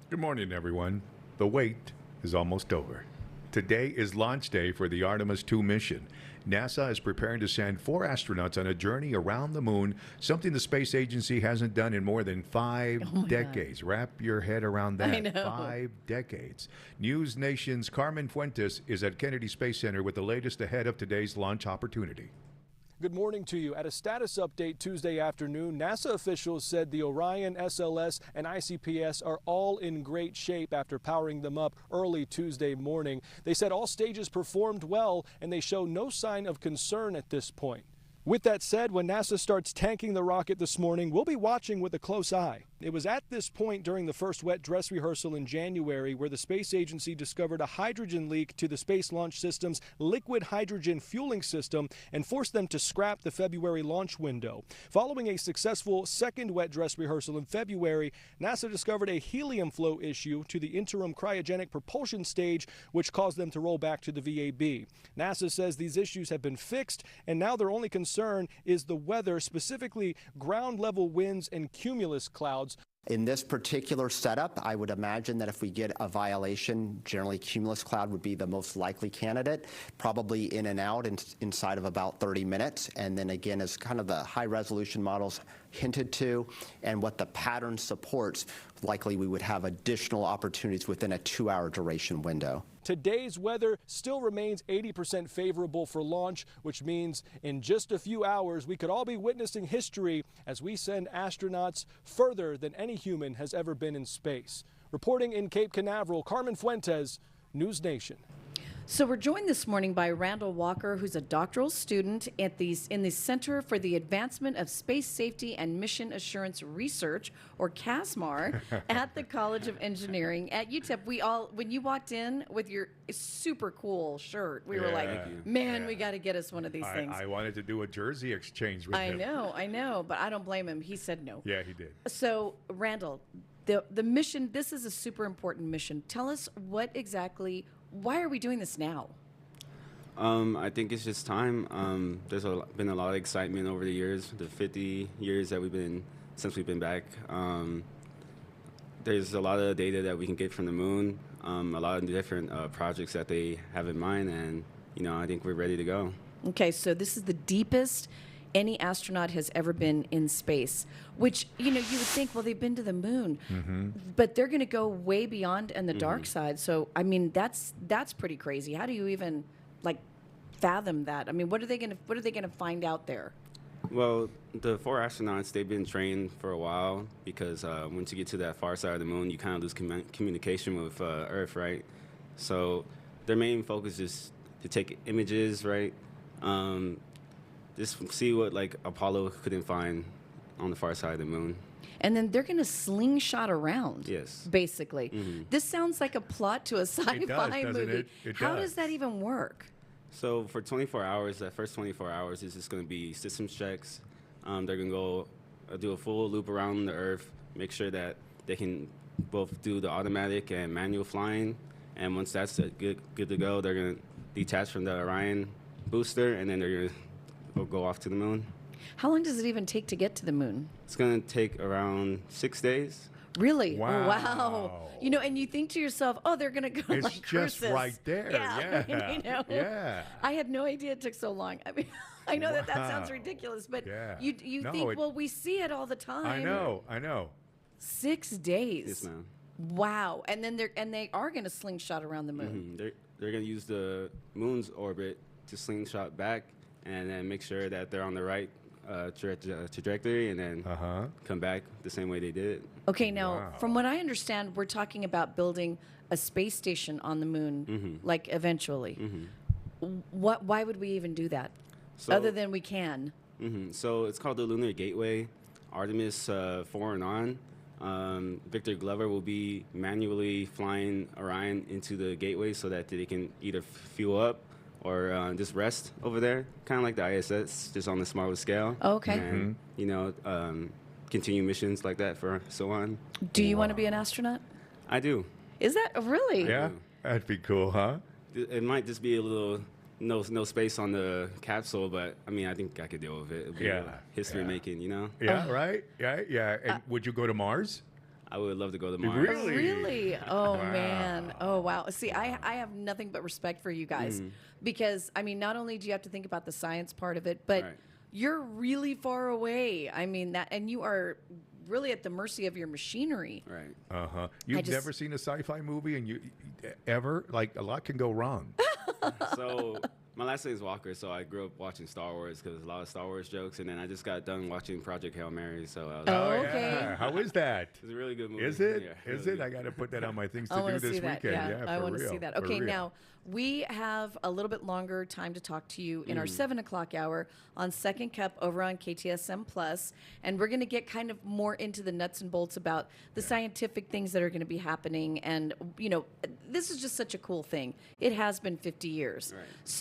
Good morning, everyone. The wait is almost over. Today is launch day for the Artemis II mission. NASA is preparing to send 4 astronauts on a journey around the moon, something the space agency hasn't done in more than 5 decades. Wrap your head around that. I know. 5 decades. News Nation's Carmen Fuentes is at Kennedy Space Center with the latest ahead of today's launch opportunity. Good morning to you. At a status update Tuesday afternoon, NASA officials said the Orion SLS and ICPS are all in great shape after powering them up early Tuesday morning. They said all stages performed well and they show no sign of concern at this point. With that said, when NASA starts tanking the rocket this morning, we'll be watching with a close eye. It was at this point during the first wet dress rehearsal in January where the space agency discovered a hydrogen leak to the Space Launch System's liquid hydrogen fueling system and forced them to scrap the February launch window. Following a successful second wet dress rehearsal in February, NASA discovered a helium flow issue to the interim cryogenic propulsion stage, which caused them to roll back to the VAB. NASA says these issues have been fixed, and now their only concern is the weather, specifically ground level winds and cumulus clouds. In this particular setup, I would imagine that if we get a violation, generally cumulus cloud would be the most likely candidate, probably in and out inside of about 30 minutes. And then again, as kind of the high resolution models hinted to and what the pattern supports, likely we would have additional opportunities within a 2-hour duration window. Today's weather still remains 80% favorable for launch, which means in just a few hours we could all be witnessing history as we send astronauts further than any human has ever been in space. Reporting in Cape Canaveral, Carmen Fuentes, News Nation. So we're joined this morning by Randall Walker, who's a doctoral student in the Center for the Advancement of Space Safety and Mission Assurance Research, or CASMAR, at the College of Engineering at UTEP. When you walked in with your super cool shirt, we were like, man, we got to get us one of these things. I wanted to do a jersey exchange with him. I know, but I don't blame him. He said no. Yeah, he did. So, Randall, the mission, this is a super important mission. Tell us why are we doing this now? I think it's just time. There's been a lot of excitement over the years, the 50 years that since we've been back. There's a lot of data that we can get from the moon, a lot of different projects that they have in mind, and I think we're ready to go. Okay, so this is the deepest any astronaut has ever been in space, which, you would think, well, they've been to the moon, but they're going to go way beyond and the dark side. So, I mean, that's pretty crazy. How do you even fathom that? I mean, what are they going to find out there? Well, the 4 astronauts, they've been trained for a while because once you get to that far side of the moon, you kind of lose communication with Earth, right? So their main focus is to take images, right? Just see what Apollo couldn't find on the far side of the moon. And then they're going to slingshot around. Yes. Basically. This sounds like a plot to a sci-fi movie. How does that even work? So for 24 hours, that first 24 hours is just going to be systems checks. They're going to go do a full loop around the Earth, make sure that they can both do the automatic and manual flying. And once that's good to go, they're going to detach from the Orion booster, and then they're going to go off to the moon. How long does it even take to get to the moon? It's going to take around 6 days. Really? Wow. Oh, wow. And you think to yourself, oh, they're going to go it's like cruises. Just right there. Yeah. Yeah. I had no idea it took so long. I mean, I know that sounds ridiculous, but you think, well, we see it all the time. I know. 6 days. Yes, ma'am. Wow. And then they are going to slingshot around the moon. They're going to use the moon's orbit to slingshot back and then make sure that they're on the right trajectory and then come back the same way they did. Okay, now, from what I understand, we're talking about building a space station on the moon, eventually. Why would we even do that, other than we can? So it's called the Lunar Gateway. Artemis 4 and on. Victor Glover will be manually flying Orion into the gateway so that they can either fuel up or just rest over there, kind of like the ISS, just on the smaller scale. Oh, okay. And, continue missions like that for so on. Do you want to be an astronaut? I do. Is that really? Yeah, that'd be cool, huh? It might just be a little no space on the capsule, but I mean, I think I could deal with it. It'd be history making, Yeah, right? Yeah. And would you go to Mars? I would love to go to Mars. Really? Really? Oh, Wow. man. Oh, wow. See, I have nothing but respect for you guys because, I mean, not only do you have to think about the science part of it, but Right. you're really far away. I mean, and you are really at the mercy of your machinery. Right. Uh-huh. You've just- never seen a sci-fi movie and you ever? Like, a lot can go wrong. So my last name is Walker, so I grew up watching Star Wars because a lot of Star Wars jokes, and then I just got done watching Project Hail Mary, so I was, Oh, yeah. okay. How is that? it's a really good movie. Is it? Yeah, Is really it? I good. got to put that on my things to I do want this to see that. weekend. Yeah, for I want to real, see that. for Okay, real. now we have a little bit longer time to talk to you in our 7 o'clock hour on Second Cup over on KTSM Plus, and we're going to get kind of more into the nuts and bolts about the scientific things that are going to be happening. And you know, this is just such a cool thing. It has been 50 years. Right. So